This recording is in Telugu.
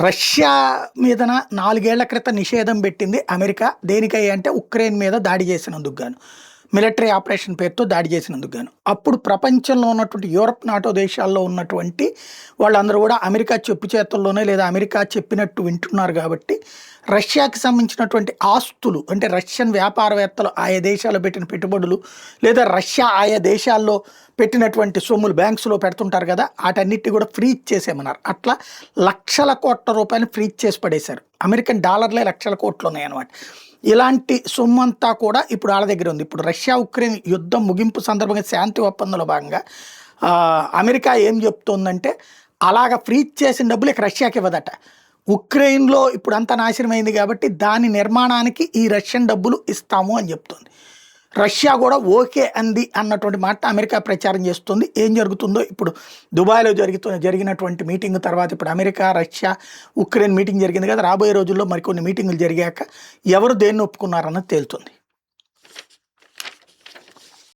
రష్యా మీదన 4 ఏళ్ల క్రితం నిషేధం పెట్టింది అమెరికా. దేనికై అంటే ఉక్రెయిన్ మీద దాడి చేసినందుకు గాను. మిలిటరీ ఆపరేషన్ పేరుతో దాడి చేసినందుకు గాను. అప్పుడు ప్రపంచంలో ఉన్నటువంటి యూరప్, నాటో దేశాల్లో ఉన్నటువంటి వాళ్ళందరూ కూడా అమెరికా చెప్పు చేతుల్లోనే లేదా అమెరికా చెప్పినట్టు వింటున్నారు కాబట్టి రష్యాకి సంబంధించినటువంటి ఆస్తులు అంటే రష్యన్ వ్యాపారవేత్తలు ఆయా దేశాల్లో పెట్టిన పెట్టుబడులు లేదా రష్యా ఆయా దేశాల్లో పెట్టినటువంటి సొమ్ములు బ్యాంక్స్లో పెడుతుంటారు కదా, వాటన్నిటిని కూడా ఫ్రీజ్ చేసేమన్నారు. అట్లా లక్షల కోట్ల రూపాయలు ఫ్రీజ్ చేసి పడేశారు. అమెరికన్ డాలర్లే లక్షల కోట్లు ఉన్నాయన్నమాట. ఇలాంటి సొమ్ము అంతా కూడా ఇప్పుడు వాళ్ళ దగ్గర ఉంది. ఇప్పుడు రష్యా ఉక్రెయిన్ యుద్ధం ముగింపు సందర్భంగా శాంతి ఒప్పందంలో భాగంగా అమెరికా ఏం చెప్తోందంటే అలాగ ఫ్రీజ్ చేసిన డబ్బులు ఇక రష్యాకి ఇవ్వదట. ఉక్రెయిన్లో ఇప్పుడు అంతా నాశనమైంది కాబట్టి దాని నిర్మాణానికి ఈ రష్యన్ డబ్బులు ఇస్తాము అని చెప్తుంది. రష్యా కూడా ఓకే అంది అన్నటువంటి మాట అమెరికా ప్రచారం చేస్తుంది. ఏం జరుగుతుందో ఇప్పుడు దుబాయ్లో జరిగినటువంటి మీటింగ్ తర్వాత ఇప్పుడు అమెరికా, రష్యా, ఉక్రెయిన్ మీటింగ్ జరిగింది కదా, రాబోయే రోజుల్లో మరికొన్ని మీటింగులు జరిగాక ఎవరు దేన్ని ఒప్పుకున్నారన్నది తేలుతుంది.